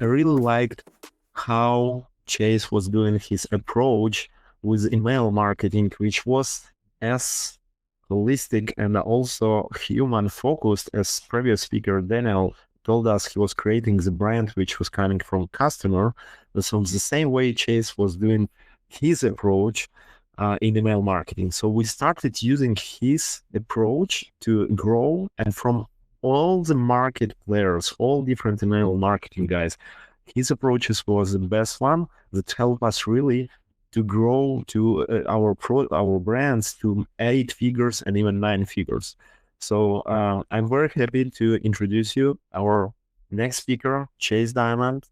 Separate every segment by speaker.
Speaker 1: I really liked how Chase was doing his approach with email marketing, which was as holistic and also human focused as previous speaker Daniel told us. He was creating the brand which was coming from customer. So the same way Chase was doing his approach in email marketing. So we started using his approach to grow, and from all the market players, all different email marketing guys, his approaches was the best one that helped us really to grow to our brands to 8 figures and even 9 figures. So I'm very happy to introduce you our next speaker, Chase Dimond,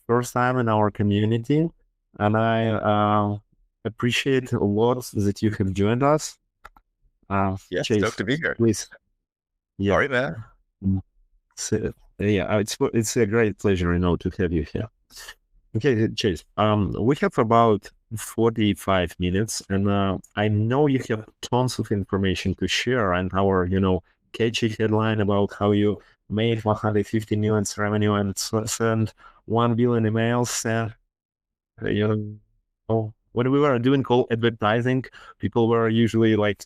Speaker 1: first time in our community, and I appreciate a lot that you have joined us.
Speaker 2: Yeah,
Speaker 1: Chase,
Speaker 2: stoked to be here.
Speaker 1: please. Yeah.
Speaker 2: All right, man.
Speaker 1: So, yeah, it's a great pleasure, to have you here. Okay, Chase. We have about 45 minutes, and I know you have tons of information to share, and our, catchy headline about how you made 150 million revenue and sent 1 billion emails. When we were doing call advertising, people were usually like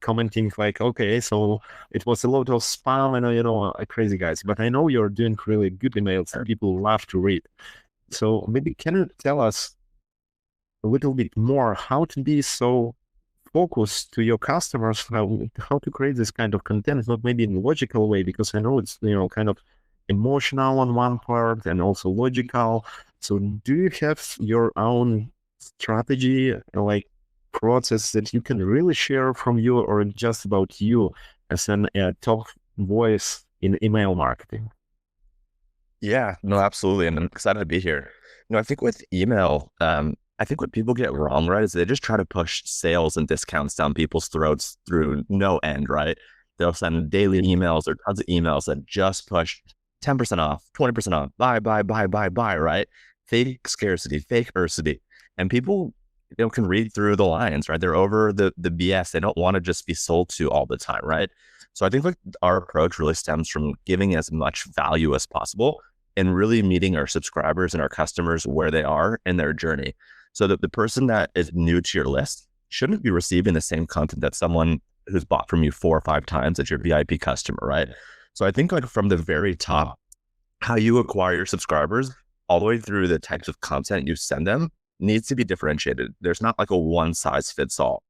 Speaker 1: commenting like, okay, so it was a lot of spam and crazy guys. But I know you're doing really good emails and people love to read. So maybe can you tell us a little bit more how to be so focused to your customers, how to create this kind of content, not maybe in a logical way, because I know it's kind of emotional on one part and also logical. So do you have your own strategy, like process that you can really share from you, or just about you as an top voice in email marketing?
Speaker 2: Yeah, no, absolutely. And I'm excited to be here. I think with email, I think what people get wrong, right, is they just try to push sales and discounts down people's throats through no end, right? They'll send daily emails or tons of emails that just push 10% off, 20% off, buy, right? Fake scarcity, fake ursity. And people, can read through the lines, right? They're over the BS. They don't want to just be sold to all the time, right? So I think like our approach really stems from giving as much value as possible and really meeting our subscribers and our customers where they are in their journey. So that the person that is new to your list shouldn't be receiving the same content that someone who's bought from you 4 or 5 times as your VIP customer, right? So I think like from the very top, how you acquire your subscribers all the way through the types of content you send them needs to be differentiated. There's not like a one size fits all.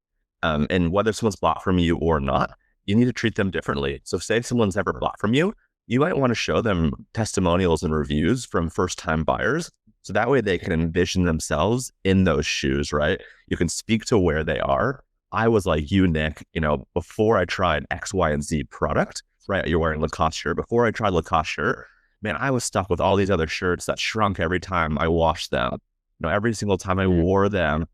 Speaker 2: And whether someone's bought from you or not, you need to treat them differently. So say if someone's never bought from you, you might want to show them testimonials and reviews from first-time buyers. So that way they can envision themselves in those shoes, right? You can speak to where they are. I was like you, Nick, before I tried X, Y, and Z product, right? You're wearing Lacoste shirt. Before I tried Lacoste shirt, man, I was stuck with all these other shirts that shrunk every time I washed them. Every single time I wore them,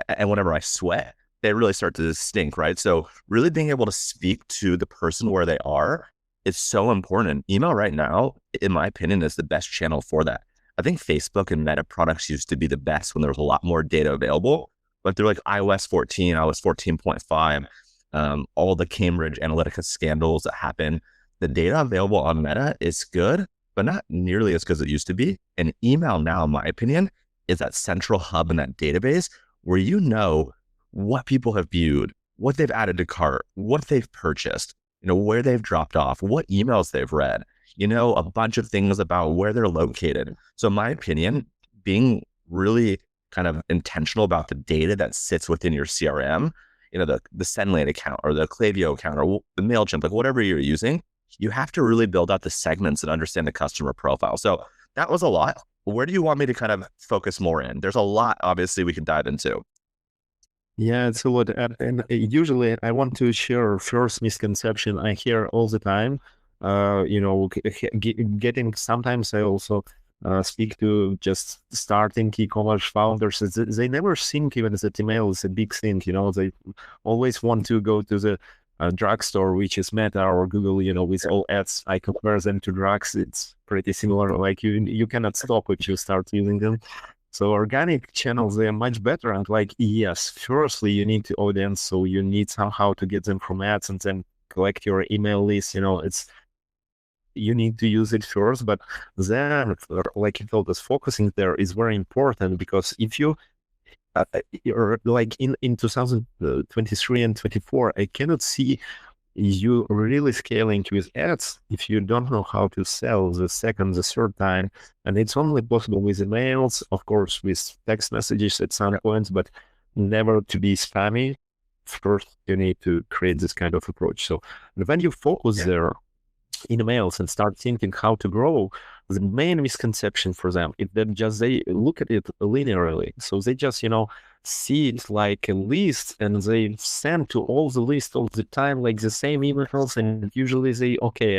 Speaker 2: and whenever I sweat, they really start to stink, right? So really being able to speak to the person where they are is so important. Email right now, in my opinion, is the best channel for that. I think Facebook and Meta products used to be the best when there was a lot more data available, but they're like iOS 14, iOS 14.5, all the Cambridge Analytica scandals that happen. The data available on Meta is good, but not nearly as good as it used to be. And email now, in my opinion, is that central hub in that database where what people have viewed, what they've added to cart, what they've purchased, where they've dropped off, what emails they've read, a bunch of things about where they're located. So in my opinion, being really kind of intentional about the data that sits within your CRM, the SendLane account or the Klaviyo account or the MailChimp, like whatever you're using, you have to really build out the segments and understand the customer profile. So that was a lot. Where do you want me to kind of focus more in? There's a lot, obviously, we can dive into.
Speaker 1: Yeah, it's a lot. And usually I want to share first misconception I hear all the time. Getting, sometimes I also speak to just starting e-commerce founders. They never think even that email is a big thing. They always want to go to the drugstore, which is Meta or Google, with all ads. I compare them to drugs. It's pretty similar. Like you cannot stop if you start using them. So organic channels, they are much better. And like, yes, firstly, you need the audience. So you need somehow to get them from ads and then collect your email list, you need to use it first, but then, like you told us, focusing there is very important, because if you you're like in 2023 and 24, I cannot see you really scaling with ads if you don't know how to sell the second, the third time. And it's only possible with emails, of course, with text messages at some point, but never to be spammy. First, you need to create this kind of approach. So when you focus there in emails and start thinking how to grow, the main misconception for them is that just they look at it linearly. So they just, see it like a list, and they send to all the list all the time, like the same emails. And usually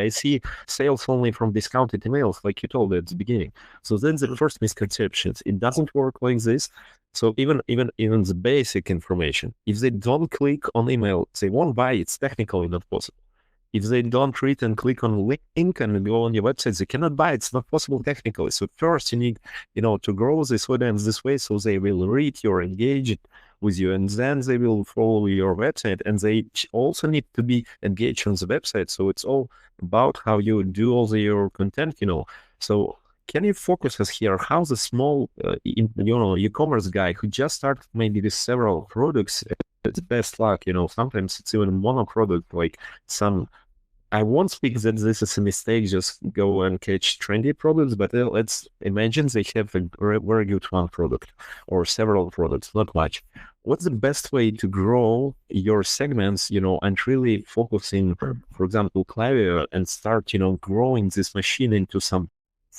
Speaker 1: I see sales only from discounted emails, like you told at the beginning. So then the first misconception, it doesn't work like this. So even the basic information, if they don't click on email, they won't buy. It's technically not possible. If they don't read and click on link and go on your website, they cannot buy. It's not possible technically. So first you need, to grow this audience this way, so they will read or engage with you, and then they will follow your website, and they also need to be engaged on the website. So it's all about how you do all your content, So can you focus us here? How the small, e-commerce guy who just started maybe with several products, it's best luck, sometimes it's even mono product, like some, I won't speak that this is a mistake, just go and catch trendy products, but let's imagine they have a very good one product or several products, not much. What's the best way to grow your segments, and really focusing, for example, Klaviyo, and start, growing this machine into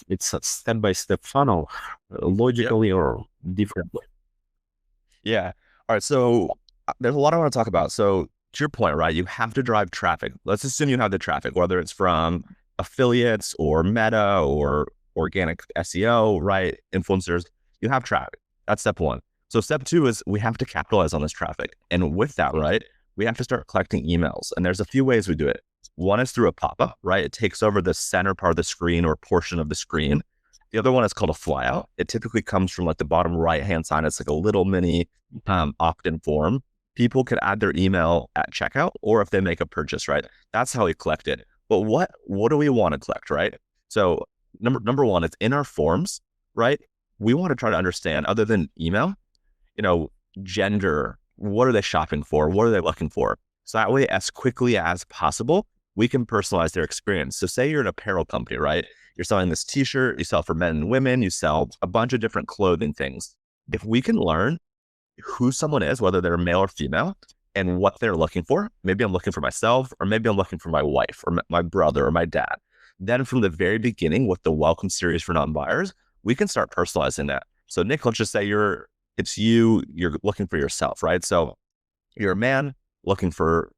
Speaker 1: it's a step-by-step funnel, logically or differently?
Speaker 2: Yeah. All right. So there's a lot I want to talk about. So to your point, right? You have to drive traffic. Let's assume you have the traffic, whether it's from affiliates or Meta or organic SEO, right? Influencers, you have traffic. That's step one. So step two is we have to capitalize on this traffic. And with that, right, we have to start collecting emails. And there's a few ways we do it. One is through a pop-up, right? It takes over the center part of the screen or portion of the screen. The other one is called a flyout. It typically comes from like the bottom right-hand side. It's like a little mini opt-in form. People could add their email at checkout, or if they make a purchase, right? That's how we collect it. But what do we want to collect, right? So number one, it's in our forms, right? We want to try to understand, other than email, gender, what are they shopping for? What are they looking for? So that way, as quickly as possible, we can personalize their experience. So say you're an apparel company, right? You're selling this t-shirt, you sell for men and women, you sell a bunch of different clothing things. If we can learn who someone is, whether they're male or female, and what they're looking for, maybe I'm looking for myself, or maybe I'm looking for my wife or my brother or my dad. Then from the very beginning with the welcome series for non-buyers, we can start personalizing that. So Nick, let's just say you're looking for yourself, right? So you're a man looking for,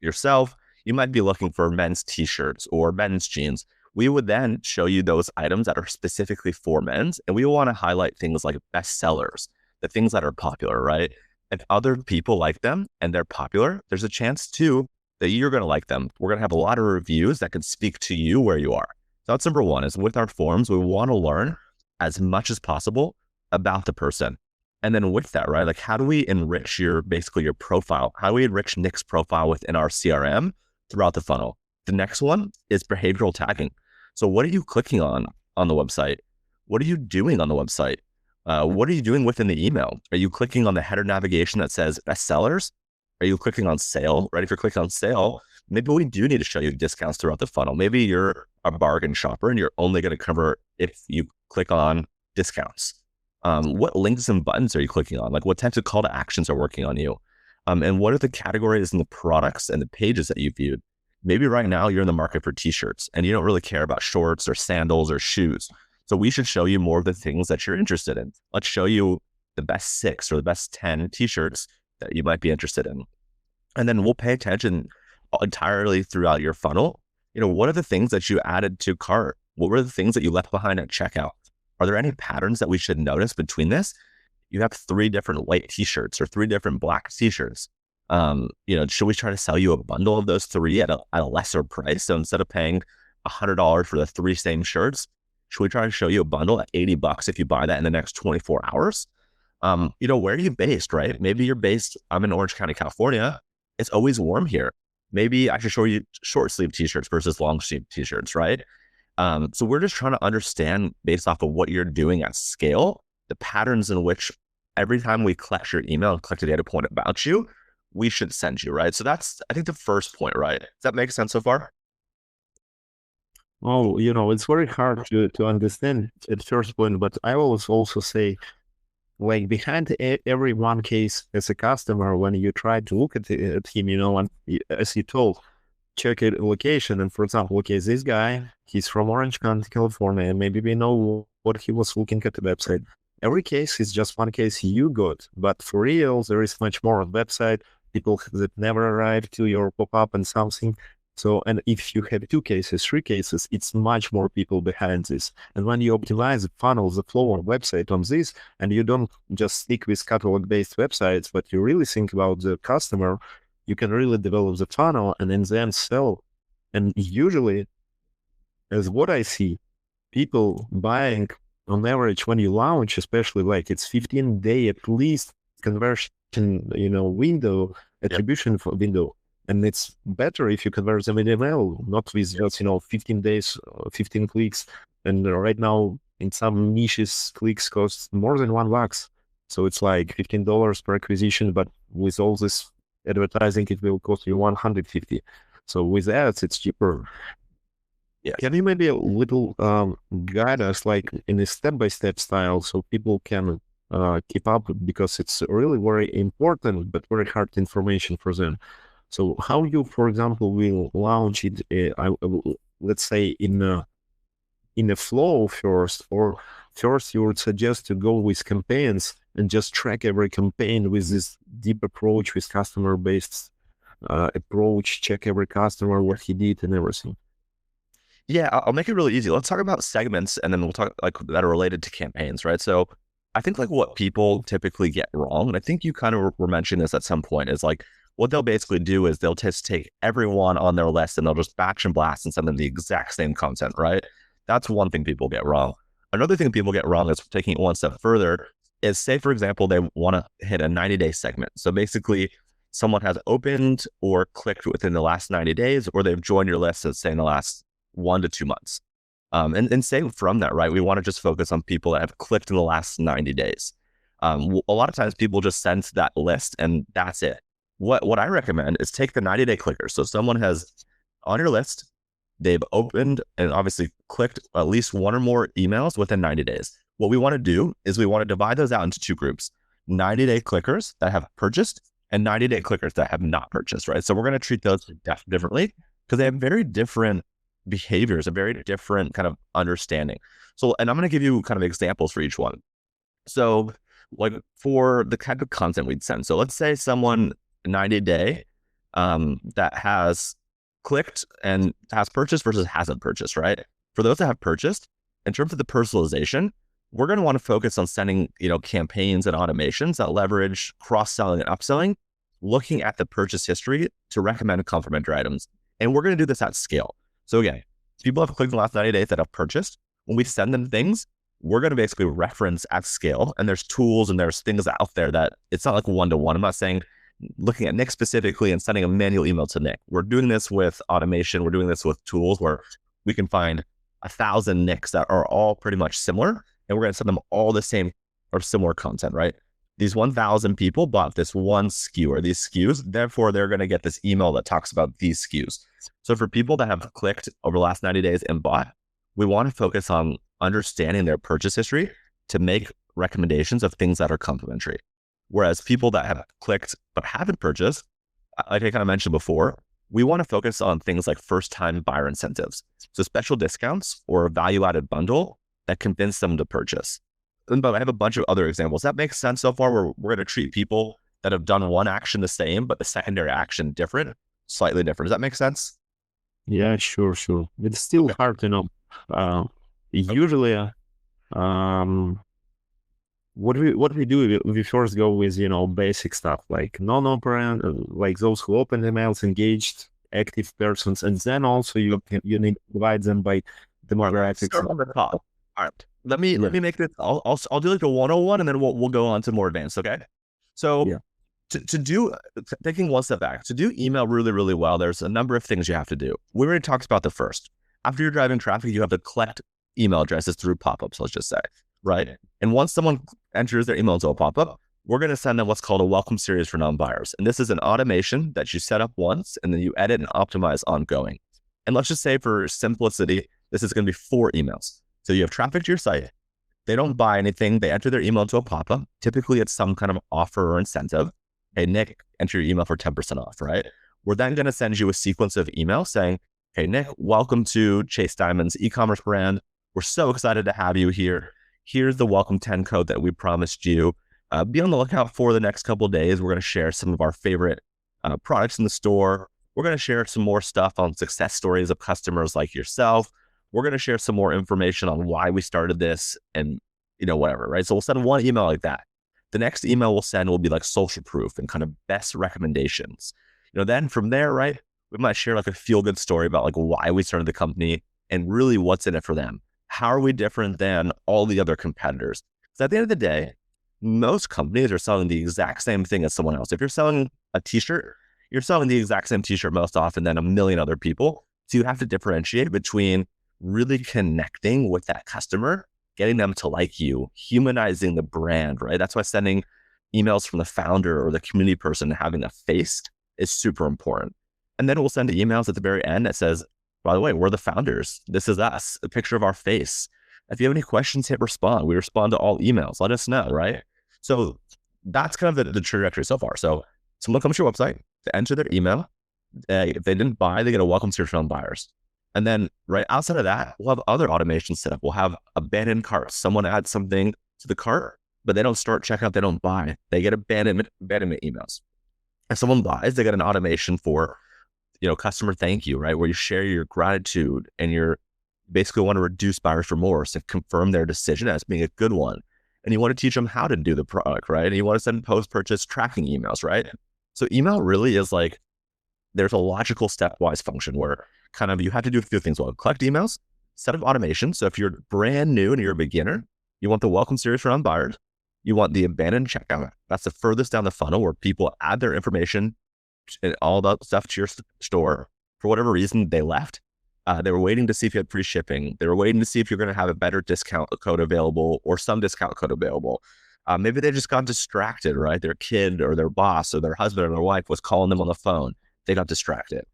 Speaker 2: yourself. You might be looking for men's t-shirts or men's jeans. We would then show you those items that are specifically for men's, and we want to highlight things like best sellers, the things that are popular, right? If other people like them and they're popular, there's a chance too that you're going to like them. We're going to have a lot of reviews that can speak to you where you are. So that's number one, is with our forms, we want to learn as much as possible about the person. And then with that, right, like how do we enrich your profile? How do we enrich Nick's profile within our CRM throughout the funnel? The next one is behavioral tagging. So what are you clicking on the website? What are you doing on the website? What are you doing within the email? Are you clicking on the header navigation that says best sellers? Are you clicking on sale, right? If you're clicking on sale, maybe we do need to show you discounts throughout the funnel. Maybe you're a bargain shopper and you're only going to convert if you click on discounts. What links and buttons are you clicking on? Like what types of call to actions are working on you? And what are the categories and the products and the pages that you viewed? Maybe right now you're in the market for t-shirts and you don't really care about shorts or sandals or shoes. So we should show you more of the things that you're interested in. Let's show you the best 6 or the best 10 t-shirts that you might be interested in. And then we'll pay attention entirely throughout your funnel. What are the things that you added to cart? What were the things that you left behind at checkout? Are there any patterns that we should notice between this? You have 3 different white t-shirts or 3 different black t-shirts. Should we try to sell you a bundle of those 3 at a lesser price? So instead of paying $100 for the 3 same shirts, should we try to show you a bundle at $80 if you buy that in the next 24 hours? Where are you based, right? Maybe you're based, I'm in Orange County, California. It's always warm here. maybe I should show you short sleeve t-shirts versus long sleeve t-shirts, right? So we're just trying to understand based off of what you're doing at scale, the patterns in which every time we collect your email and collect a data point about you, we should send you, right? So that's, I think, the first point, right? Does that make sense so far?
Speaker 1: Oh, it's very hard to understand at first point, but I always also say, like, behind every one case as a customer, when you try to look at him, and as you told, check a location. And for example, okay, this guy, he's from Orange County, California, and maybe we know what he was looking at the website. Every case is just one case you got, but for real, there is much more on the website. People that never arrive to your pop-up and something. So, and if you have 2 cases, 3 cases, it's much more people behind this. And when you optimize the funnel, the flow on website on this, and you don't just stick with catalog-based websites, but you really think about the customer, you can really develop the funnel and then sell. And usually, as what I see, people buying on average when you launch, especially like it's 15-day at least conversion, window, attribution for window. And it's better if you convert them in email, not with just, 15 days, 15 clicks. And right now, in some niches, clicks cost more than $1. So it's like $15 per acquisition, but with all this advertising, it will cost you 150. So with ads, it's cheaper.
Speaker 2: Yes.
Speaker 1: Can you maybe a little guide us like in a step-by-step style so people can keep up, because it's really very important but very hard information for them. So how you, for example, will launch it, let's say in a flow first, or first you would suggest to go with campaigns and just track every campaign with this deep approach, with customer-based approach, check every customer, what he did and everything.
Speaker 2: Yeah, I'll make it really easy. Let's talk about segments, and then we'll talk like that are related to campaigns, right? So I think like what people typically get wrong, and I think you kind of were mentioning this at some point, is like what they'll basically do is they'll just take everyone on their list and they'll just batch and blast and send them the exact same content, right? That's one thing people get wrong. Another thing people get wrong is taking it one step further is, say, for example, they want to hit a 90-day segment. So basically, someone has opened or clicked within the last 90 days, or they've joined your list, let's say, in the last 1 to 2 months. And say from that, right, we want to just focus on people that have clicked in the last 90 days. A lot of times people just send to that list and that's it. What I recommend is take the 90-day clickers. So someone has on your list, they've opened and obviously clicked at least 1 or more emails within 90 days. What we want to do is we want to divide those out into 2 groups: 90-day clickers that have purchased and 90-day clickers that have not purchased, right? So we're going to treat those differently because they have very different behaviors, a very different kind of understanding. So, and I'm going to give you kind of examples for each one. So like for the type of content we'd send. So let's say someone 90-day that has clicked and has purchased versus hasn't purchased, right? For those that have purchased, in terms of the personalization, we're going to want to focus on sending, campaigns and automations that leverage cross-selling and upselling, looking at the purchase history to recommend complementary items. And we're going to do this at scale. So again, people have clicked in the last 90 days that have purchased. When we send them things, we're going to basically reference at scale. And there's tools and there's things out there that it's not like one-to-one. I'm not saying looking at Nick specifically and sending a manual email to Nick. We're doing this with automation. We're doing this with tools where we can find 1,000 Nicks that are all pretty much similar. And we're going to send them all the same or similar content, right? These 1,000 people bought this one SKU or these SKUs. Therefore, they're going to get this email that talks about these SKUs. So for people that have clicked over the last 90 days and bought, we want to focus on understanding their purchase history to make recommendations of things that are complementary. Whereas people that have clicked but haven't purchased, like I kind of mentioned before, we want to focus on things like first-time buyer incentives. So special discounts or a value-added bundle that convince them to purchase. But I have a bunch of other examples. That makes sense so far, where we're going to treat people that have done one action the same, but the secondary action different, slightly different. Does that make sense?
Speaker 1: Yeah, sure. It's still hard to know. Usually, what we do, we first go with basic stuff like non-operant, like those who open emails, engaged, active persons, and then also you need to divide them by demographics.
Speaker 2: Start on the top. All right. Let me make this. I'll do like a 101, and then we'll go on to more advanced. Okay. So to do, taking one step back, to do email really, really well, there's a number of things you have to do. We already talked about the first. After you're driving traffic, you have to collect email addresses through pop-ups, let's just say, right? And once someone enters their email into a pop-up, we're going to send them what's called a welcome series for non-buyers. And this is an automation that you set up once and then you edit and optimize ongoing. And let's just say for simplicity, this is going to be 4 emails. So you have traffic to your site. They don't buy anything. They enter their email into a pop-up. Typically, it's some kind of offer or incentive. Hey, Nick, enter your email for 10% off, right? We're then going to send you a sequence of emails saying, hey, Nick, welcome to Chase Dimond's e-commerce brand. We're so excited to have you here. Here's the welcome 10 code that we promised you. Be on the lookout for the next couple of days. We're going to share some of our favorite products in the store. We're going to share some more stuff on success stories of customers like yourself. We're going to share some more information on why we started this and, whatever, right? So we'll send one email like that. The next email we'll send will be like social proof and kind of best recommendations. Then from there, right, we might share like a feel-good story about like why we started the company and really what's in it for them. How are we different than all the other competitors? Because at the end of the day, most companies are selling the exact same thing as someone else. If you're selling a t-shirt, you're selling the exact same t-shirt most often than a million other people. So you have to differentiate between really connecting with that customer, getting them to like you, humanizing the brand, right? That's why sending emails from the founder or the community person, having a face is super important. And then we'll send emails at the very end that says, by the way, we're the founders. This is us, a picture of our face. If you have any questions, hit respond. We respond to all emails. Let us know, right? So that's kind of the trajectory so far. So someone comes to your website, they enter their email. If they didn't buy, they get a welcome series from buyers. And then right outside of that, we'll have other automations set up. We'll have abandoned carts. Someone adds something to the cart, but they don't start checkout. They don't buy. They get abandonment emails. If someone buys, they get an automation for, customer thank you, right? Where you share your gratitude and you're basically want to reduce buyer's remorse and confirm their decision as being a good one. And you want to teach them how to do the product, right? And you want to send post-purchase tracking emails, right? So email really is like, there's a logical stepwise function where kind of you have to do a few things. Well, collect emails, set up automation. So if you're brand new and you're a beginner, you want the welcome series for non-buyers. You want the abandoned checkout. That's the furthest down the funnel where people add their information and all that stuff to your store. For whatever reason, they left. They were waiting to see if you had free shipping. They were waiting to see if you're going to have a better discount code available or some discount code available. Maybe they just got distracted, right? Their kid or their boss or their husband or their wife was calling them on the phone. They got distracted.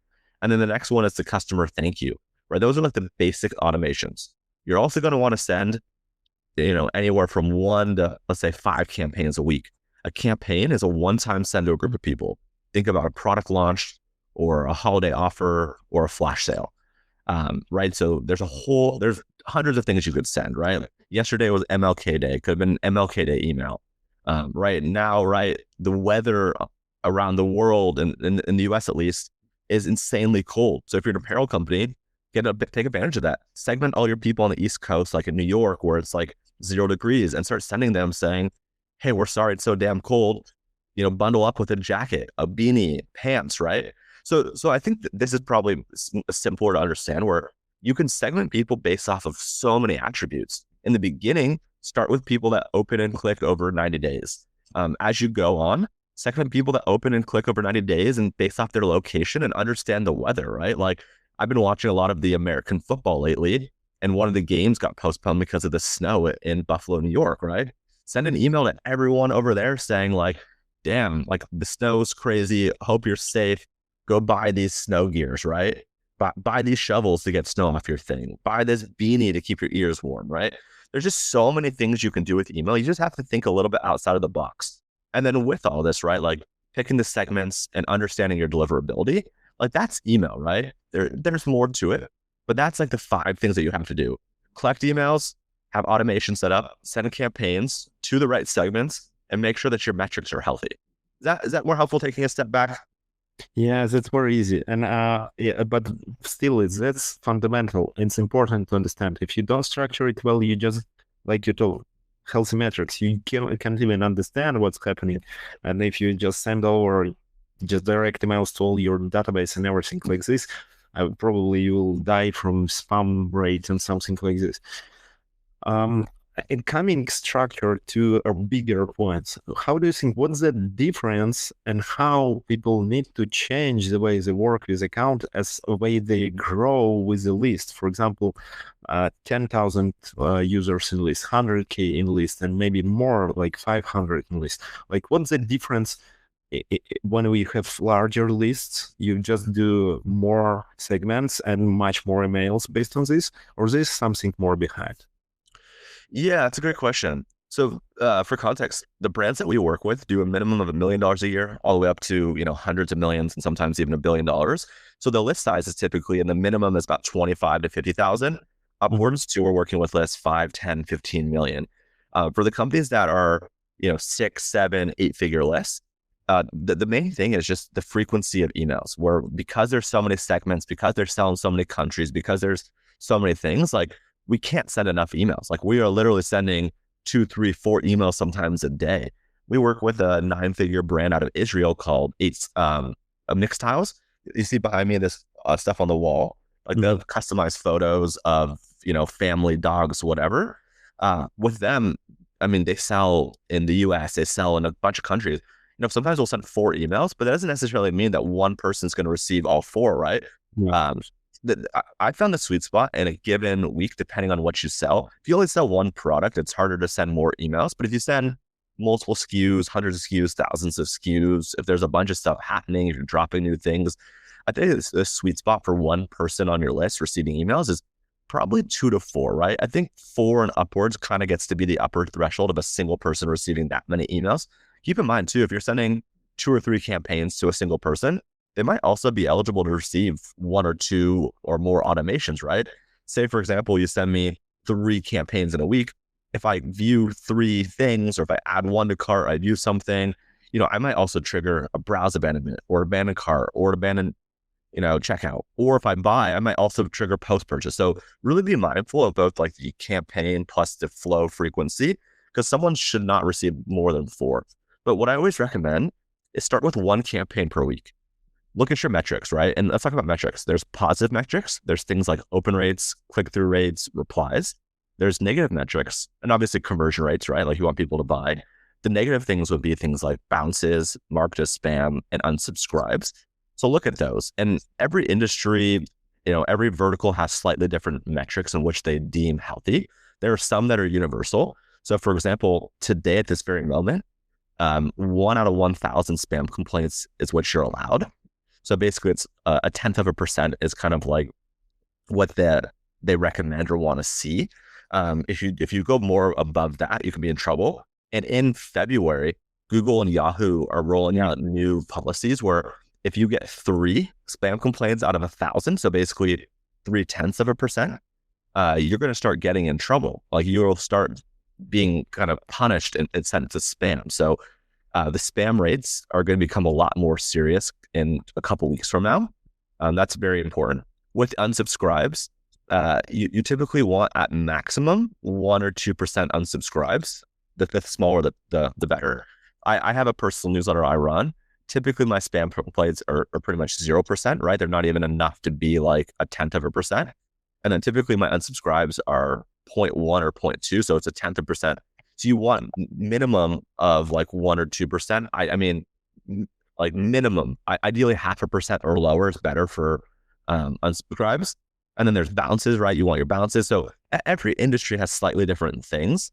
Speaker 2: And then the next one is the customer thank you, right? Those are like the basic automations. You're also going to want to send, anywhere from 1 to, let's say, 5 campaigns a week. A campaign is a one-time send to a group of people. Think about a product launch or a holiday offer or a flash sale, right? So there's hundreds of things you could send, right? Yesterday was MLK Day. It could have been MLK Day email. Right now, right, the weather around the world and in the US at least is insanely cold. So if you're an apparel company, take advantage of that. Segment all your people on the East Coast, like in New York, where it's like 0 degrees, and start sending them saying, hey, we're sorry it's so damn cold. Bundle up with a jacket, a beanie, pants, right? So I think that this is probably simpler to understand, where you can segment people based off of so many attributes. In the beginning, start with people that open and click over 90 days. As you go on, segment people that open and click over 90 days and based off their location and understand the weather, right? Like I've been watching a lot of the American football lately, and one of the games got postponed because of the snow in Buffalo, New York, right? Send an email to everyone over there saying like, damn, like the snow's crazy. Hope you're safe. Go buy these snow gears, right? Buy these shovels to get snow off your thing. Buy this beanie to keep your ears warm, right? There's just so many things you can do with email. You just have to think a little bit outside of the box. And then with all this, right, like picking the segments and understanding your deliverability, like that's email, right? There's more to it, but that's like the 5 things that you have to do. Collect emails, have automation set up, send campaigns to the right segments, and make sure that your metrics are healthy. Is that more helpful taking a step back?
Speaker 1: Yeah, that's very easy. And yeah, but still, that's fundamental. It's important to understand. If you don't structure it well, you just, like you told, healthy metrics, you can't even understand what's happening. And if you just send over just direct emails to all your database and everything like this, probably you will die from spam rate and something like this. in coming structure to a bigger points, how do you think what's the difference and how people need to change the way they work with account as a way they grow with the list? For example, 10,000 users in list, 100K in list, and maybe more like 500 in list. Like what's the difference when we have larger lists? You just do more segments and much more emails based on this, or is this something more behind?
Speaker 2: Yeah, that's a great question. So for context, the brands that we work with do a minimum of $1 million a year, all the way up to hundreds of millions and sometimes even $1 billion. So the list size is typically, and the minimum is about 25 to 50,000. Upwards to we're working with lists 5, 10, 15 million. For the companies that are 6, 7, 8-figure lists, the main thing is just the frequency of emails. Where because there's so many segments, because they're selling so many countries, because there's so many things, like we can't send enough emails. Like we are literally sending 2, 3, 4 emails sometimes a day. We work with a 9-figure brand out of Israel called Mixed Tiles. You see behind me this stuff on the wall, like the customized photos of family, dogs, whatever. With them, I mean, they sell in the US, they sell in a bunch of countries. Sometimes we'll send 4 emails, but that doesn't necessarily mean that one person's going to receive all 4, right?
Speaker 1: Yeah.
Speaker 2: I found the sweet spot in a given week, depending on what you sell. If you only sell one product, it's harder to send more emails. But if you send multiple SKUs, hundreds of SKUs, thousands of SKUs, if there's a bunch of stuff happening, if you're dropping new things, I think it's the sweet spot for one person on your list receiving emails is probably 2 to 4, right? I think 4 and upwards kind of gets to be the upper threshold of a single person receiving that many emails. Keep in mind too, if you're sending 2 or 3 campaigns to a single person, they might also be eligible to receive 1 or 2 or more automations, right? Say, for example, you send me 3 campaigns in a week. If I view 3 things, or if I add 1 to cart, I view something, I might also trigger a browse abandonment or abandon cart or abandon, checkout. Or if I buy, I might also trigger post-purchase. So really be mindful of both like the campaign plus the flow frequency, because someone should not receive more than 4. But what I always recommend is start with 1 campaign per week. Look at your metrics, right? And let's talk about metrics. There's positive metrics. There's things like open rates, click-through rates, replies. There's negative metrics, and obviously conversion rates, right? Like you want people to buy. The negative things would be things like bounces, marked as spam, and unsubscribes. So look at those. And every industry, every vertical has slightly different metrics in which they deem healthy. There are some that are universal. So for example, today at this very moment, 1 out of 1,000 spam complaints is what you're allowed. So basically, it's a 0.1% is kind of like what they recommend or want to see. If you go more above that, you can be in trouble. And in February, Google and Yahoo are rolling out new policies where if you get 3 spam complaints out of 1,000, so basically 0.3%, you're going to start getting in trouble. Like you'll start being kind of punished and sent to spam. So the spam rates are going to become a lot more serious in a couple weeks from now. That's very important. With unsubscribes, you typically want at maximum 1 or 2% unsubscribes. The smaller, the better. I have a personal newsletter I run. Typically, my spam complaints are pretty much 0%, right? They're not even enough to be like a 0.1%. And then typically my unsubscribes are 0.1 or 0.2. So it's a 0.1%. So you want minimum of like 1 or 2%. I mean, like minimum, ideally 0.5% or lower is better for unsubscribes. And then there's bounces, right? You want your bounces. So every industry has slightly different things.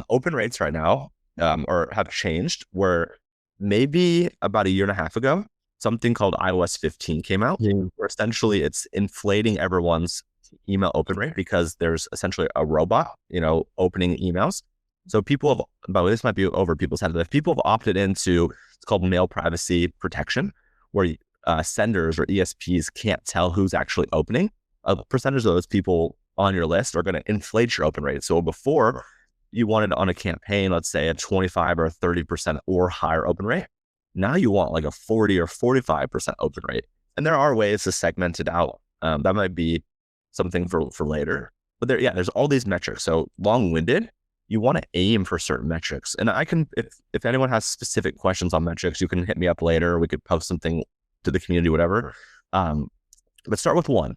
Speaker 2: Open rates right now or have changed, where maybe about a year and a half ago, something called iOS 15 came out, where essentially it's inflating everyone's email open rate because there's essentially a robot, opening emails. So people have, but this might be over people's heads, but if people have opted into, it's called mail privacy protection, where senders or ESPs can't tell who's actually opening. A percentage of those people on your list are going to inflate your open rate. So before, you wanted on a campaign, let's say a 25 or 30% or higher open rate. Now you want like a 40 or 45% open rate. And there are ways to segment it out. That might be something for later. But there's all these metrics. So long-winded, you want to aim for certain metrics. And I can, if anyone has specific questions on metrics, you can hit me up later. We could post something to the community, whatever. But start with 1.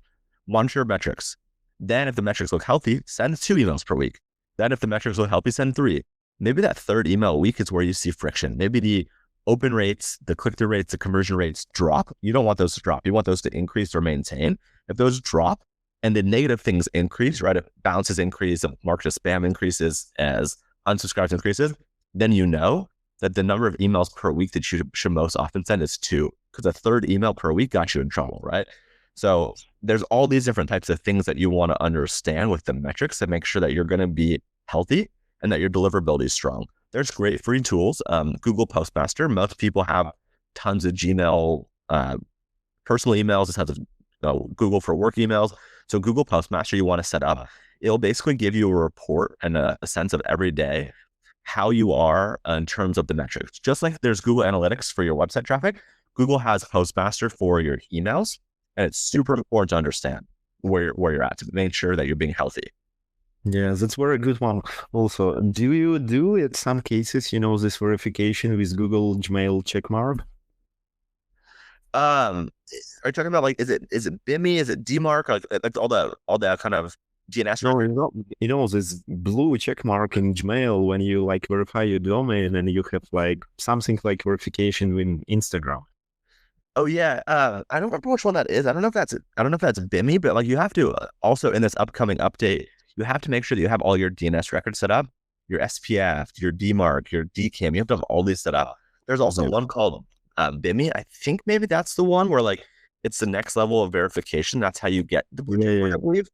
Speaker 2: Monitor your metrics. Then if the metrics look healthy, send 2 emails per week. Then if the metrics will help you, send 3. Maybe that third email a week is where you see friction. Maybe the open rates, the click-through rates, the conversion rates drop. You don't want those to drop. You want those to increase or maintain. If those drop and the negative things increase, right? If bounces increase, if market spam increases, as unsubscribes increases, then you know that the number of emails per week that you should most often send is 2, because a third email per week got you in trouble, right? So there's all these different types of things that you want to understand with the metrics to make sure that you're going to be healthy and that your deliverability is strong. There's great free tools. Google Postmaster. Most people have tons of Gmail personal emails, tons of Google for work emails. So Google Postmaster you want to set up. It'll basically give you a report and a sense of every day how you are in terms of the metrics. Just like there's Google Analytics for your website traffic, Google has Postmaster for your emails. And it's super important to understand where you're at to make sure that you're being healthy.
Speaker 1: Yeah, that's very good one. Also, do you do in some cases, this verification with Google Gmail checkmark?
Speaker 2: Are you talking about like is it BIMI? Is it DMARC? Like all the kind of DNS?
Speaker 1: No, this blue checkmark in Gmail when you like verify your domain and you have like something like verification in Instagram.
Speaker 2: Oh yeah, I don't remember which one that is. I don't know if that's BIMI, but like you have to also in this upcoming update, you have to make sure that you have all your DNS records set up, your SPF, your DMARC, your DKIM. You have to have all these set up. There's also one called BIMI. I think maybe that's the one where like it's the next level of verification. That's how you get the blue checkmark, I believe.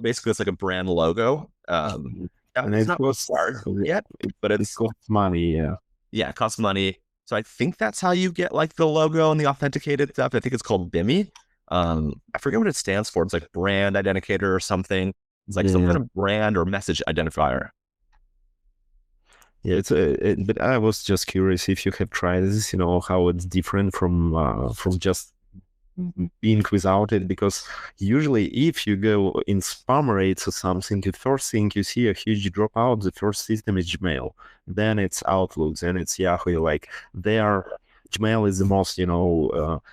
Speaker 2: Basically, it's like a brand logo.
Speaker 1: And
Speaker 2: it's not required yet, but it
Speaker 1: costs money.
Speaker 2: Yeah, it costs money. So I think that's how you get like the logo and the authenticated stuff. I think it's called BIMI. I forget what it stands for. It's like brand identifier or something. It's like some kind of brand or message identifier.
Speaker 1: Yeah, but I was just curious if you have tried this, how it's different from just being without it, because usually if you go in spam rates or something, the first thing you see a huge dropout. The first system is Gmail, then it's Outlook, then it's Yahoo. Like Gmail is the most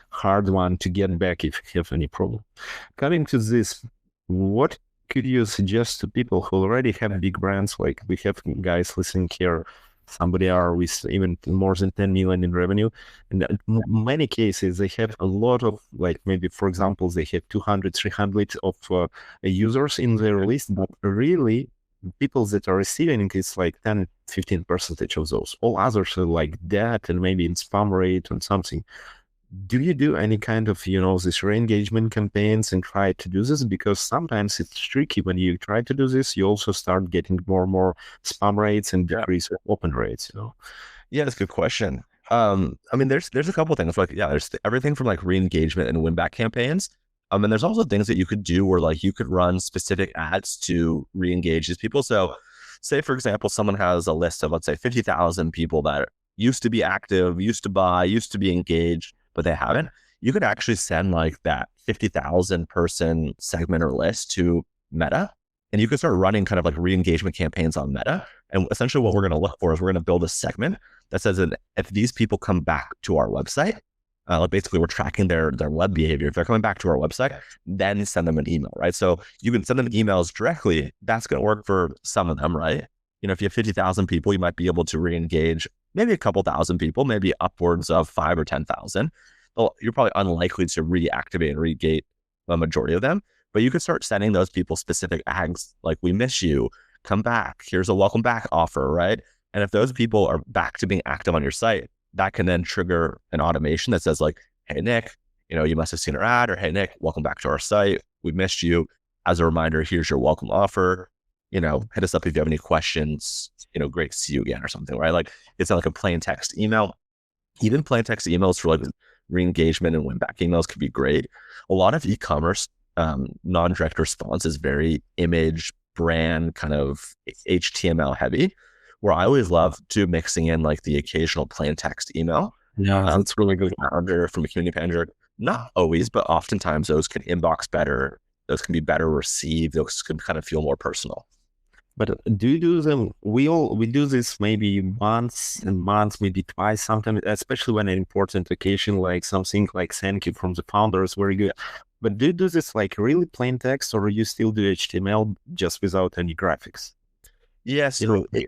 Speaker 1: hard one to get back if you have any problem. Coming to this, what could you suggest to people who already have big brands? Like we have guys listening here, somebody are with even more than 10 million in revenue. And in many cases, they have a lot of, like maybe, for example, they have 200, 300 of users in their list, but really people that are receiving is like 10, 15% of those. All others are like that and maybe in spam rate and something. Do you do any kind of, this re-engagement campaigns and try to do this? Because sometimes it's tricky when you try to do this, you also start getting more and more spam rates and decrease open rates,
Speaker 2: Yeah, that's a good question. I mean, there's a couple of things like, there's everything from like re-engagement and win back campaigns. And there's also things that you could do where like you could run specific ads to re-engage these people. So say, for example, someone has a list of, let's say 50,000 people that used to be active, used to buy, used to be engaged, but they haven't. You could actually send like that 50,000 person segment or list to Meta, and you could start running kind of like re-engagement campaigns on Meta. And essentially what we're going to look for is we're going to build a segment that says that if these people come back to our website, basically we're tracking their web behavior. If they're coming back to our website, then send them an email, right? So you can send them emails directly. That's going to work for some of them, right? If you have 50,000 people, you might be able to re-engage maybe a couple thousand people, maybe upwards of 5 or 10,000. Well, you're probably unlikely to reactivate and regate the majority of them, but you could start sending those people specific ads like, we miss you, come back, here's a welcome back offer, right? And if those people are back to being active on your site, that can then trigger an automation that says like, hey, Nick, you must have seen our ad, or hey, Nick, welcome back to our site. We missed you. As a reminder, here's your welcome offer. Hit us up if you have any questions, great to see you again or something, right? Like it's not like a plain text email. Even plain text emails for like re-engagement and win back emails could be great. A lot of e-commerce non-direct response is very image, brand, kind of HTML heavy, where I always love to mixing in like the occasional plain text email.
Speaker 1: Yeah, that's really good.
Speaker 2: From a community manager. Not always, but oftentimes those can inbox better. Those can be better received. Those can kind of feel more personal.
Speaker 1: But do you do them? We do this maybe once a month, maybe twice, sometimes, especially when an important occasion, like something like thank you from the founder is very good. But do you do this like really plain text, or you still do HTML just without any graphics?
Speaker 2: Yeah,
Speaker 1: You know,
Speaker 2: so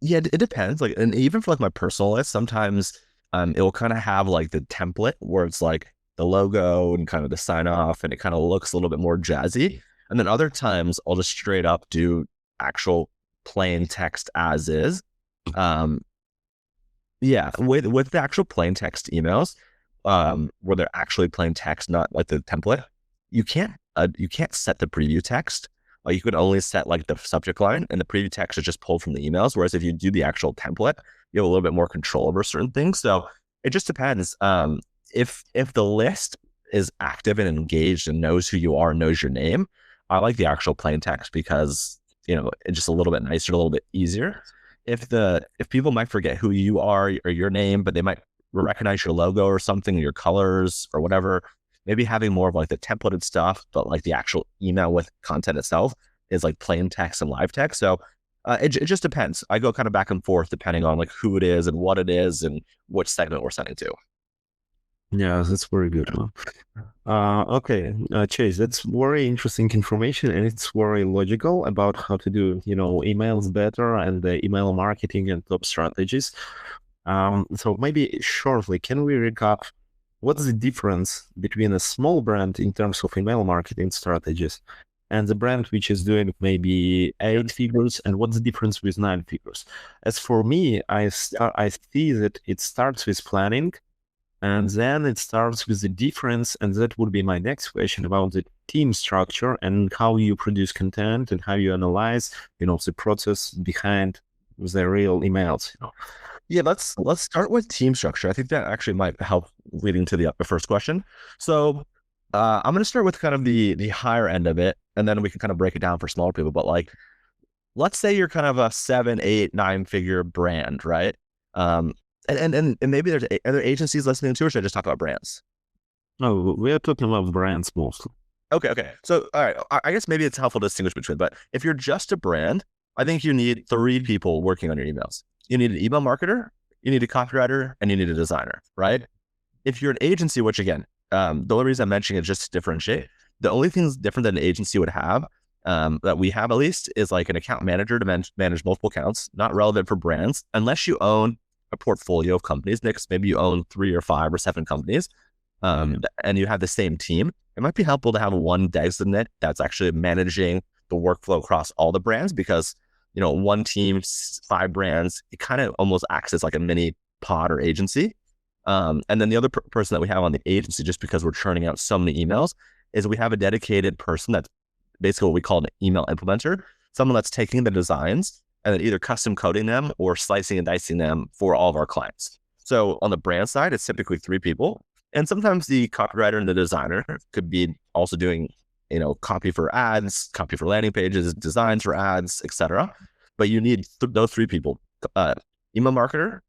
Speaker 2: yeah, it depends. Like, and even for like my personal list, sometimes it will kind of have like the template where it's like the logo and kind of the sign off, and it kind of looks a little bit more jazzy. And then other times I'll just straight up do actual plain text as is. Um, yeah, with the actual plain text emails, where they're actually plain text, not like the template, you can't set the preview text. You can only set like the subject line, and the preview text is just pulled from the emails. Whereas if you do the actual template, you have a little bit more control over certain things. So it just depends. If the list is active and engaged and knows who you are and knows your name, I like the actual plain text because it's just a little bit nicer, a little bit easier. If people might forget who you are or your name, but they might recognize your logo or something, your colors or whatever, maybe having more of like the templated stuff, but like the actual email with content itself is like plain text and live text. So it just depends. I go kind of back and forth depending on like who it is and what it is and which segment we're sending to.
Speaker 1: yeah, that's very good. Okay, Chase, that's very interesting information, and it's very logical about how to do, emails better and the email marketing and top strategies. So maybe shortly, can we recap what's the difference between a small brand in terms of email marketing strategies and the brand which is doing maybe 8 figures, and what's the difference with 9 figures? As for me, I see that it starts with planning, and then it starts with the difference, and that would be my next question about the team structure and how you produce content and how you analyze, the process behind the real emails.
Speaker 2: Yeah, let's start with team structure. I think that actually might help leading to the first question. So I'm going to start with kind of the higher end of it, and then we can kind of break it down for smaller people. But like, let's say you're kind of a 7, 8, 9 figure brand, right? And maybe there's other agencies listening to, or should I just talk about brands?
Speaker 1: No, we are talking about brands mostly.
Speaker 2: Okay. So, all right, I guess maybe it's helpful to distinguish between, but if you're just a brand, I think you need 3 people working on your emails. You need an email marketer, you need a copywriter, and you need a designer, right? If you're an agency, which again, the only reason I'm mentioning it is just to differentiate. The only things different that an agency would have, that we have at least, is like an account manager to manage multiple accounts, not relevant for brands, unless you own a portfolio of companies. Nick, maybe you own 3 or 5 or 7 companies, and you have the same team. It might be helpful to have one designate that's actually managing the workflow across all the brands, because one team, 5 brands, it kind of almost acts as like a mini pod or agency. And then the other person that we have on the agency, just because we're churning out so many emails, is we have a dedicated person that's basically what we call an email implementer, someone that's taking the designs and then either custom coding them or slicing and dicing them for all of our clients. So on the brand side, it's typically 3 people. And sometimes the copywriter and the designer could be also doing, copy for ads, copy for landing pages, designs for ads, etc. But you need those 3 people. Email marketer,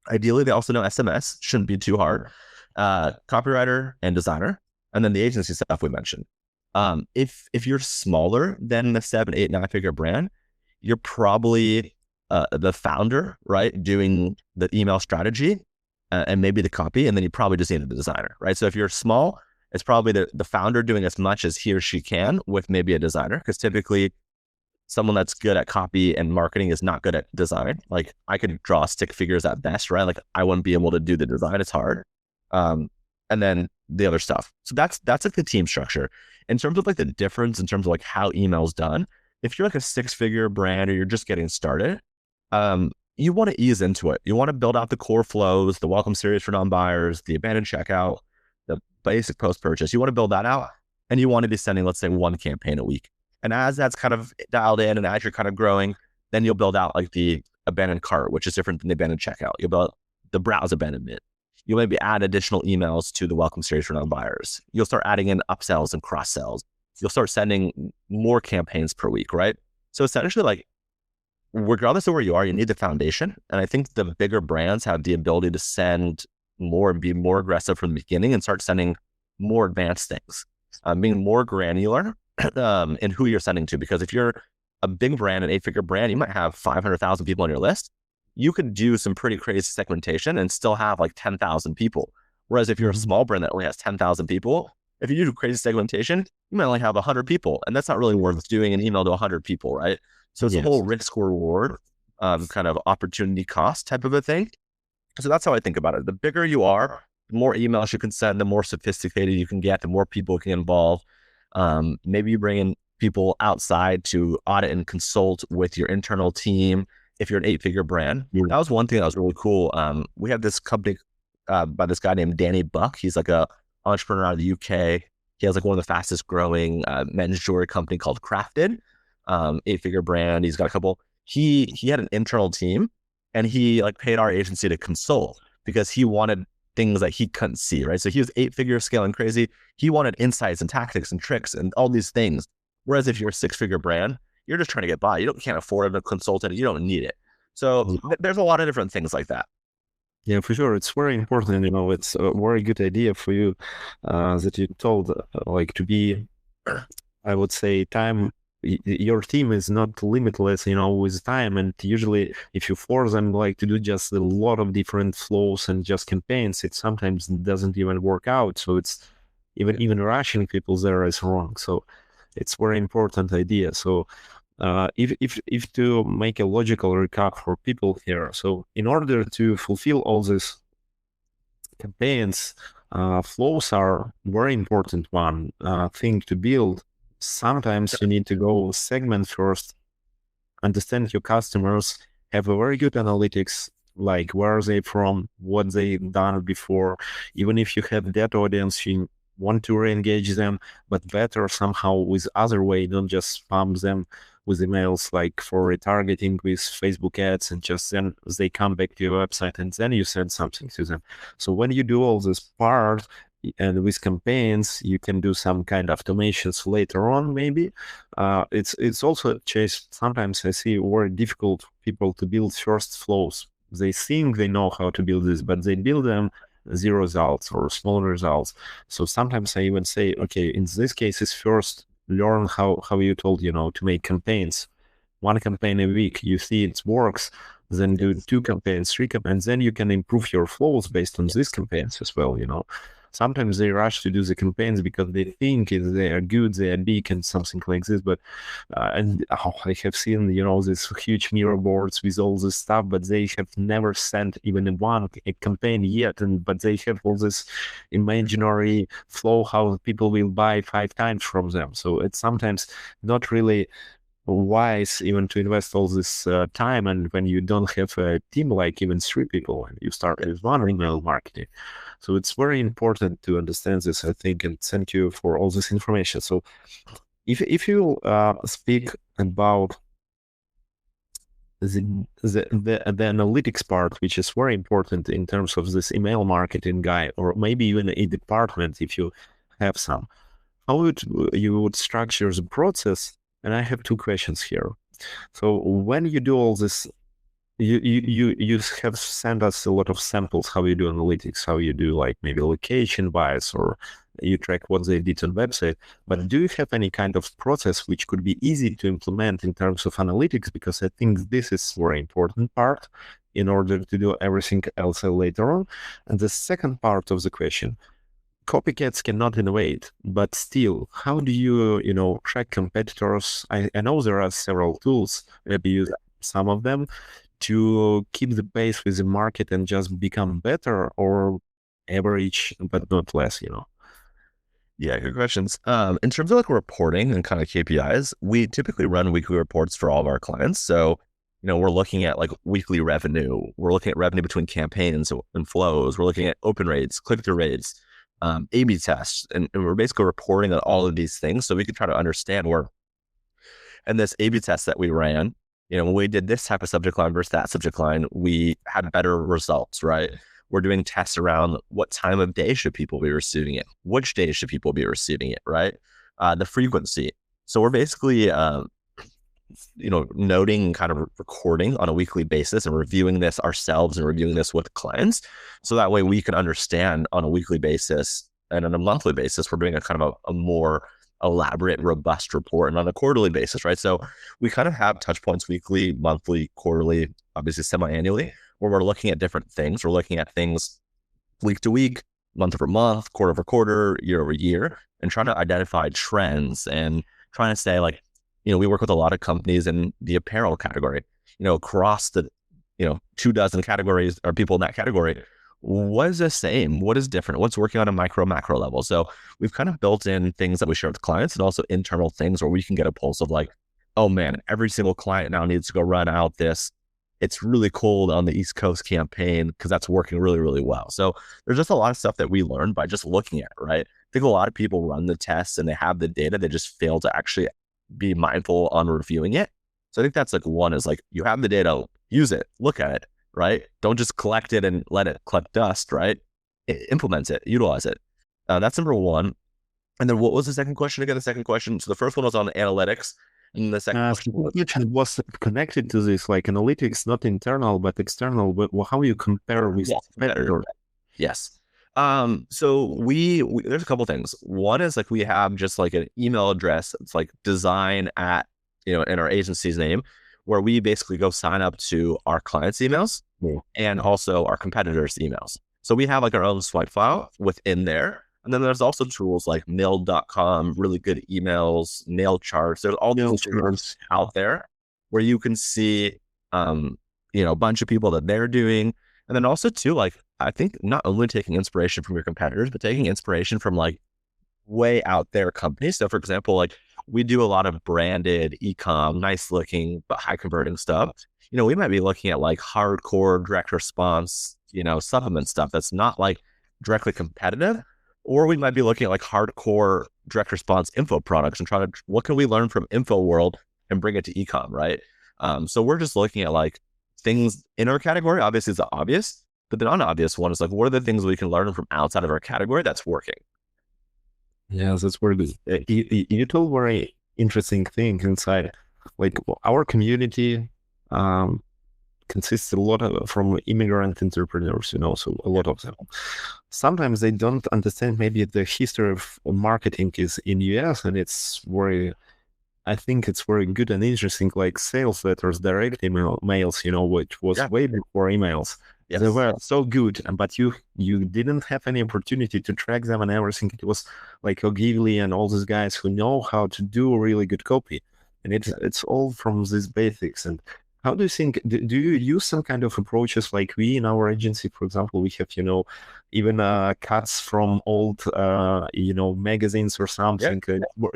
Speaker 2: ideally they also know SMS, shouldn't be too hard. Copywriter and designer, and then the agency stuff we mentioned. If you're smaller than the 7, 8, 9 figure brand, you're probably the founder, right, doing the email strategy and maybe the copy, and then you probably just need a designer, right? So if you're small, it's probably the founder doing as much as he or she can with maybe a designer, because typically someone that's good at copy and marketing is not good at design. Like, I could draw stick figures at best, right? Like, I wouldn't be able to do the design. It's hard. And then the other stuff. So that's like the team structure. In terms of like the difference in terms of like how email's done, if you're like a 6-figure brand or you're just getting started, you want to ease into it. You want to build out the core flows, the welcome series for non-buyers, the abandoned checkout, the basic post-purchase. You want to build that out, and you want to be sending, let's say, 1 campaign a week. And as that's kind of dialed in and as you're kind of growing, then you'll build out like the abandoned cart, which is different than the abandoned checkout. You'll build the browse abandonment. You'll maybe add additional emails to the welcome series for non-buyers. You'll start adding in upsells and cross-sells. You'll start sending more campaigns per week, right? So essentially, like, regardless of where you are, you need the foundation. And I think the bigger brands have the ability to send more and be more aggressive from the beginning and start sending more advanced things, being more granular in who you're sending to. Because if you're a big brand, an 8-figure brand, you might have 500,000 people on your list. You could do some pretty crazy segmentation and still have like 10,000 people. Whereas if you're a small brand that only has 10,000 people, if you do crazy segmentation, you might only have 100 people. And that's not really worth doing an email to 100 people, right? So it's a whole
Speaker 1: Yes.
Speaker 2: risk reward, kind of opportunity cost type of a thing. So that's how I think about it. The bigger you are, the more emails you can send, the more sophisticated you can get, the more people can involve. Maybe you bring in people outside to audit and consult with your internal team if you're an 8-figure brand. That was one thing that was really cool. We have this company by this guy named Danny Buck. He's like a entrepreneur out of the UK. He has like one of the fastest growing men's jewelry company called Crafted, 8-figure brand. He's got a couple. He had an internal team, and he like paid our agency to consult because he wanted things that he couldn't see, right? So he was 8-figure scaling crazy. He wanted insights and tactics and tricks and all these things. Whereas if you're a 6-figure brand, you're just trying to get by. Can't afford a consultant. You don't need it. So there's a lot of different things like that.
Speaker 1: Yeah, for sure. It's very important. It's a very good idea for you that you told, like to be, I would say, time. Your team is not limitless, with time. And usually, if you force them like to do just a lot of different flows and just campaigns, it sometimes doesn't even work out. So it's even rushing people there is wrong. So it's very important idea. So if to make a logical recap for people here, so in order to fulfill all these campaigns, flows are very important one thing to build. Sometimes you need to go segment first, understand your customers, have a very good analytics, like where are they from, what they done before. Even if you have that audience, you want to re-engage them, but better somehow with other way, don't just spam them with emails like for retargeting with Facebook ads, and just then they come back to your website and then you send something to them. So when you do all this part, and with campaigns, you can do some kind of automations later on, maybe. It's also, Chase, sometimes I see very difficult people to build first flows. They think they know how to build this, but they build them zero results or small results. So sometimes I even say, okay, in this case, is first learn how you told, to make campaigns. One campaign a week, you see it works, then do 2 campaigns, 3 campaigns, then you can improve your flows based on these campaigns as well, Sometimes they rush to do the campaigns because they think they are good, they are big and something like this. But I have seen, these huge mirror boards with all this stuff, but they have never sent even one campaign yet. But they have all this imaginary flow, how people will buy 5 times from them. So it's sometimes not really wise even to invest all this time, and when you don't have a team like even 3 people and you start with one email marketing. So it's very important to understand this, I think, and thank you for all this information. So if you speak about the analytics part, which is very important in terms of this email marketing guy, or maybe even a department if you have some, how you would structure the process? And I have 2 questions here. So when you do all this, you have sent us a lot of samples, how you do analytics, how you do like maybe location bias, or you track what they did on website. But do you have any kind of process which could be easy to implement in terms of analytics? Because I think this is very important part in order to do everything else later on. And the second part of the question, copycats cannot innovate, but still, how do you, track competitors? I know there are several tools, maybe use some of them to keep the pace with the market and just become better or average, but not less,
Speaker 2: Yeah, good questions. In terms of like reporting and kind of KPIs, we typically run weekly reports for all of our clients. So, we're looking at like weekly revenue. We're looking at revenue between campaigns and flows. We're looking at open rates, click-through rates, A/B tests, and we're basically reporting on all of these things so we can try to understand where. And this A/B test that we ran, when we did this type of subject line versus that subject line, we had better results, right? We're doing tests around what time of day should people be receiving it, which day should people be receiving it, right? The frequency. So we're basically, noting and kind of recording on a weekly basis and reviewing this ourselves and reviewing this with clients. So that way we can understand on a weekly basis, and on a monthly basis, we're doing a kind of a more elaborate, robust report, and on a quarterly basis, right? So we kind of have touch points weekly, monthly, quarterly, obviously semi-annually, where we're looking at different things. We're looking at things week to week, month over month, quarter over quarter, year over year, and trying to identify trends and trying to say like, we work with a lot of companies in the apparel category, across the, 24 categories or people in that category. What is the same? What is different? What's working on a micro, macro level? So we've kind of built in things that we share with clients and also internal things where we can get a pulse of like, oh man, every single client now needs to go run out this. It's really cold on the East Coast campaign because that's working really, really well. So there's just a lot of stuff that we learn by just looking at it, right? I think a lot of people run the tests and they have the data, they just fail to actually be mindful on reviewing it. So I think that's like one is like, you have the data, use it, look at it, right? Don't just collect it and let it collect dust, right? Implement it, utilize it. That's number one. And then what was the second question again? The second question. So the first one was on analytics. And the second question
Speaker 1: was connected to this, like analytics, not internal, but external. But how you compare with competitors?
Speaker 2: Yes. So we there's a couple things. One is like we have just like an email address. It's like design at, in our agency's name, where we basically go sign up to our clients' emails and also our competitors' emails. So we have like our own swipe file within there. And then there's also tools like mail.com, really good emails, mail charts. There's all these tools out there where you can see, a bunch of people that they're doing. And then also too, like, I think not only taking inspiration from your competitors, but taking inspiration from like way out there companies. So for example, like we do a lot of branded e-com, nice looking, but high converting stuff. We might be looking at like hardcore direct response, supplement stuff that's not like directly competitive. Or we might be looking at like hardcore direct response info products and trying to, what can we learn from info world and bring it to e-com, right? So we're just looking at like things in our category. Obviously, it's the obvious, but the non-obvious one is like, what are the things we can learn from outside of our category that's working?
Speaker 1: Yeah, that's very good. You told very interesting thing inside. Like our community consists a lot from immigrant entrepreneurs, so a lot of them. Sometimes they don't understand maybe the history of marketing is in US, and I think it's very good and interesting, like sales letters, direct mails, which was way before emails. Yes. They were so good, but you didn't have any opportunity to track them and everything. It was like Ogilvy and all these guys who know how to do really good copy, and it's all from these basics. And how do you think? Do you use some kind of approaches like we in our agency, for example? We have even cuts from old magazines or something.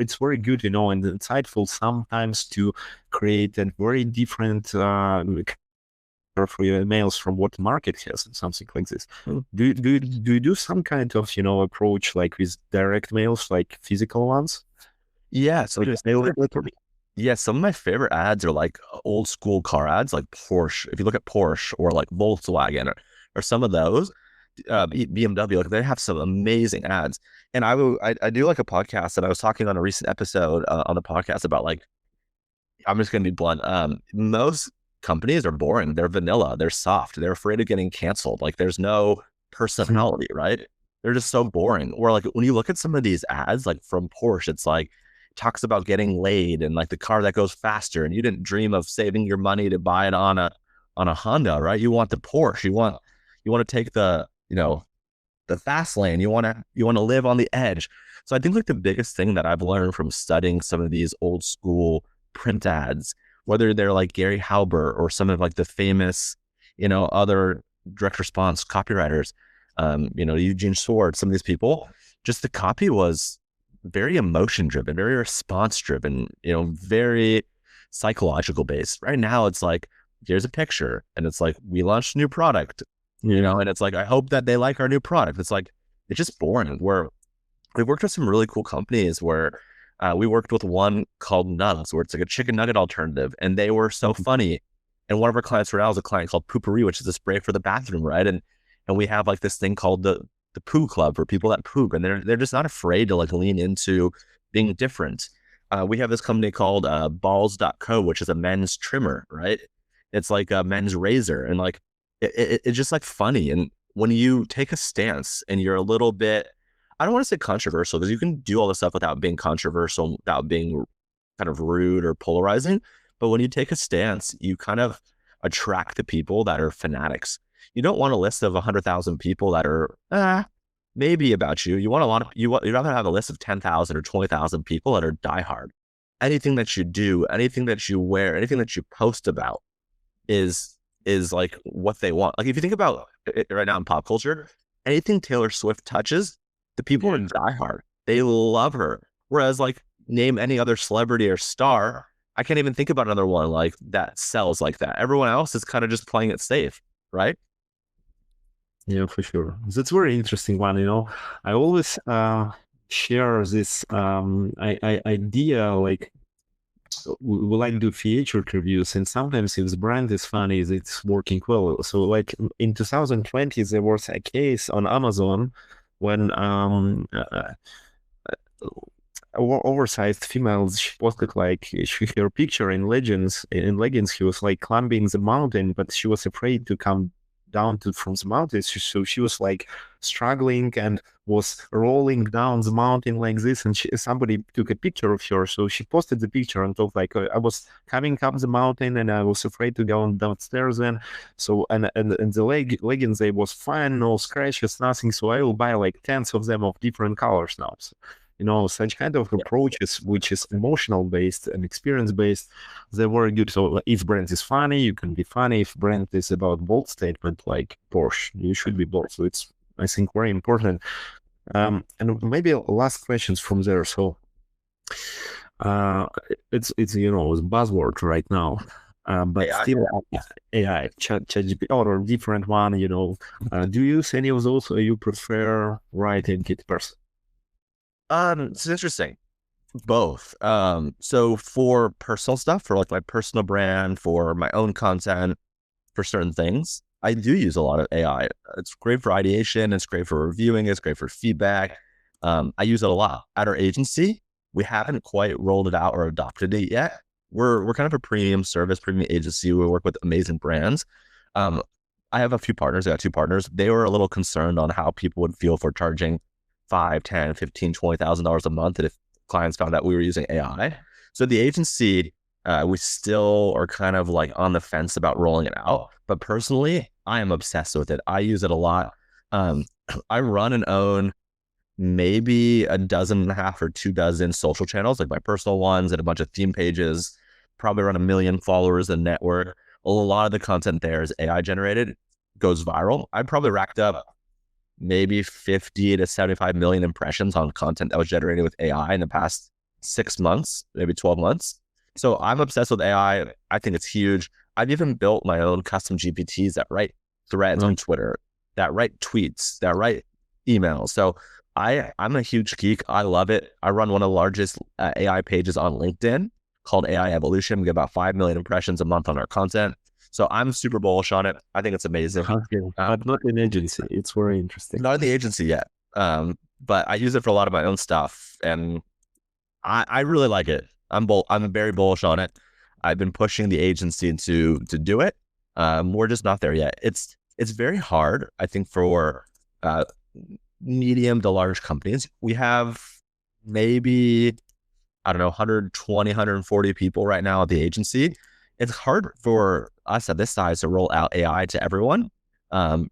Speaker 1: It's very good, and insightful sometimes to create a very different for your emails from what the market has and something like this. Do you do some kind of approach like with direct mails, like physical ones?
Speaker 2: Yeah, so some of my favorite ads are like old school car ads, like Porsche. If you look at Porsche or like Volkswagen or some of those, BMW, like they have some amazing ads. And I do like a podcast, and I was talking on a recent episode on the podcast about like, I'm just gonna be blunt. Most companies are boring. They're vanilla. They're soft. They're afraid of getting canceled. Like there's no personality, right? They're just so boring. Or like when you look at some of these ads, like from Porsche, it's like talks about getting laid and like the car that goes faster. And you didn't dream of saving your money to buy it on a Honda, right? You want the Porsche. You want to take the fast lane. You want to live on the edge. So I think like the biggest thing that I've learned from studying some of these old school print ads, whether they're like Gary Halbert or some of like the famous, other direct response copywriters, Eugene Sword, some of these people, just the copy was very emotion driven, very response driven, very psychological based. Right now it's like, here's a picture and it's like, we launched a new product, and it's like, I hope that they like our new product. It's like, it's just boring. Where we've worked with some really cool companies where we worked with one called Nugs, where it's like a chicken nugget alternative, and they were so funny. And one of our clients right now is a client called Poopery, which is a spray for the bathroom, right? And we have like this thing called the poo club for people that poop, and they're just not afraid to like lean into being different. We have this company called balls.co, which is a men's trimmer, right? It's like a men's razor, and like it's just like funny. And when you take a stance and you're a little bit, I don't want to say controversial, because you can do all this stuff without being controversial, without being kind of rude or polarizing. But when you take a stance, you kind of attract the people that are fanatics. You don't want a list of 100,000 people that are maybe about you. You want you'd rather have a list of 10,000 or 20,000 people that are diehard. anything that you do, anything that you wear, anything that you post about is like what they want. Like if you think about it right now in pop culture, anything Taylor Swift touches, the people are diehard. They love her. Whereas like name any other celebrity or star, I can't even think about another one like that sells like that. Everyone else is kind of just playing it safe, right?
Speaker 1: Yeah, for sure. That's very interesting one. I always share this idea like we like do featured reviews, and sometimes if the brand is funny, it's working well. So like in 2020, there was a case on Amazon when oversized females, she posted like her picture in leggings. She was like climbing the mountain, but she was afraid to come down from the mountain. So she was like struggling and was rolling down the mountain like this, and somebody took a picture of her. So she posted the picture and told like, I was coming up the mountain and I was afraid to go downstairs then. So and the leggings, they was fine, no scratches, nothing. So I will buy like tens of them of different colors now. So, such kind of approaches, which is emotional based and experience based, they're very good. So if brand is funny, you can be funny. If brand is about bold statement like Porsche, you should be bold. So it's, I think, very important. And maybe last questions from there. So it's it's buzzword right now. But
Speaker 2: AI.
Speaker 1: still AI, ChatGPT or a different one, do you use any of those, or you prefer writing it person?
Speaker 2: It's interesting. Both. So for personal stuff, for like my personal brand, for my own content, for certain things, I do use a lot of AI. It's great for ideation. It's great for reviewing. It's great for feedback. I use it a lot. At our agency, we haven't quite rolled it out or adopted it yet. We're kind of a premium service, premium agency. We work with amazing brands. I have a few partners. I got two partners. They were a little concerned on how people would feel for charging 5, 10, 15, $20,000 a month if clients found out we were using AI. So the agency, we still are kind of like on the fence about rolling it out. But personally, I am obsessed with it. I use it a lot. I run and own maybe a dozen and a half or 2 dozen social channels, like my personal ones and a bunch of theme pages, probably around 1 million followers in network. A lot of the content there is AI generated, goes viral. I probably racked up maybe 50 to 75 million impressions on content that was generated with AI in the past 6 months, maybe 12 months. So I'm obsessed with AI. I think it's huge. I've even built my own custom GPTs that write threads on Twitter, that write tweets, that write emails. So I'm a huge geek. I love it. I run one of the largest AI pages on LinkedIn called AI Evolution. We get about 5 million impressions a month on our content. So I'm super bullish on it. I think it's amazing.
Speaker 1: Okay. But not in agency. It's very interesting.
Speaker 2: Not in the agency yet. But I use it for a lot of my own stuff, and I really like it. I'm very bullish on it. I've been pushing the agency to do it. We're just not there yet. It's very hard, I think, for medium to large companies. We have maybe, I don't know, 120, 140 people right now at the agency. It's hard for us at this size to roll out AI to everyone.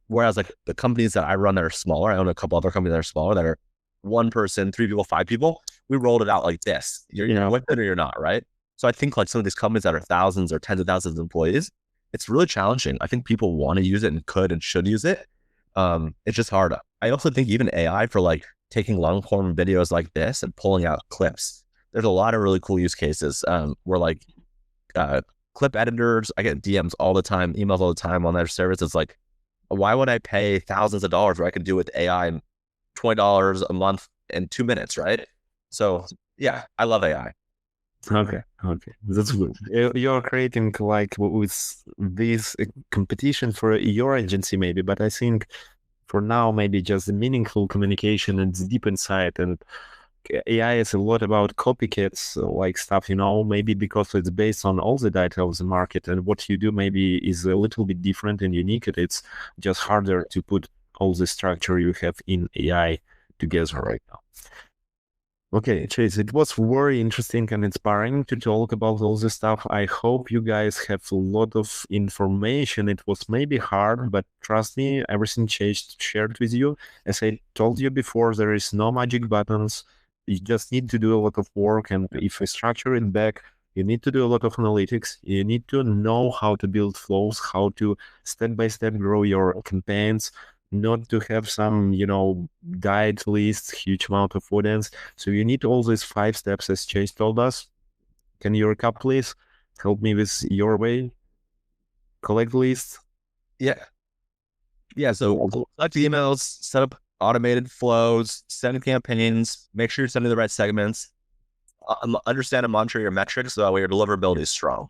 Speaker 2: Whereas like the companies that I run that are smaller, I own a couple other companies that are smaller that are 1 person, 3 people, 5 people. We rolled it out like this. You're with it or you're not, right? So I think like some of these companies that are thousands or tens of thousands of employees, it's really challenging. I think people want to use it and could and should use it. It's just hard. I also think even AI for like taking long form videos like this and pulling out clips. There's a lot of really cool use cases where like clip editors, I get DMs all the time, emails all the time on their service. It's like, why would I pay thousands of dollars where I could do with AI and $20 a month in 2 minutes, right? So yeah, I love AI.
Speaker 1: Okay, that's good. You're creating like with this competition for your agency maybe, but I think for now maybe just the meaningful communication and the deep insight, and AI is a lot about copycats like stuff, maybe because it's based on all the data of the market, and what you do maybe is a little bit different and unique, and it's just harder to put all the structure you have in AI together right now. Okay, Chase, it was very interesting and inspiring to talk about all this stuff. I hope you guys have a lot of information. It was maybe hard, but trust me, everything Chase shared with you. As I told you before, there is no magic buttons. you just need to do a lot of work. And if I structure it back, you need to do a lot of analytics. You need to know how to build flows, how to step by step grow your campaigns, not to have some, guide list, huge amount of audience. So you need all these 5 steps as Chase told us. Can you recap, please? Help me with your way. Collect list.
Speaker 2: Yeah. So collect emails, set up automated flows, send campaigns, make sure you're sending the right segments, understand and monitor your metrics so that way your deliverability is strong.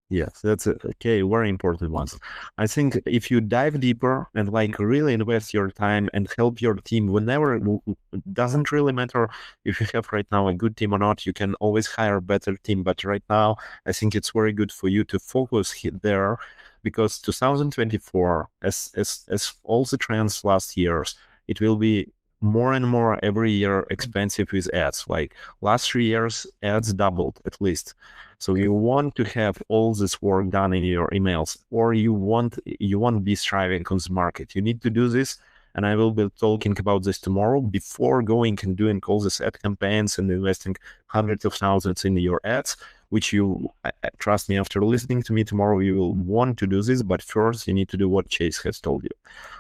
Speaker 1: Yes, that's okay. Very important ones. I think if you dive deeper and really invest your time and help your team whenever, it doesn't really matter if you have right now a good team or not, you can always hire a better team. But right now, I think it's very good for you to focus there, because 2024, as all the trends last years, it will be more and more every year expensive with ads. Like last 3 years, ads doubled at least. So you want to have all this work done in your emails, or you want to be striving on the market. You need to do this, and I will be talking about this tomorrow before going and doing all these ad campaigns and investing hundreds of thousands in your ads, which you trust me, after listening to me tomorrow, you will want to do this. But first, you need to do what Chase has told you.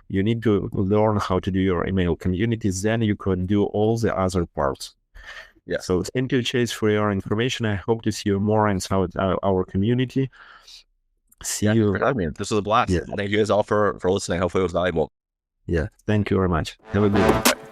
Speaker 1: You need to learn how to do your email communities. Then you can do all the other parts.
Speaker 2: Yeah.
Speaker 1: So thank you, Chase, for your information. I hope to see you more inside our community. See you.
Speaker 2: For having me. This was a blast.
Speaker 1: Yeah.
Speaker 2: Thank you guys all for listening. Hopefully it was valuable.
Speaker 1: Yeah. Thank you very much. Have a good one.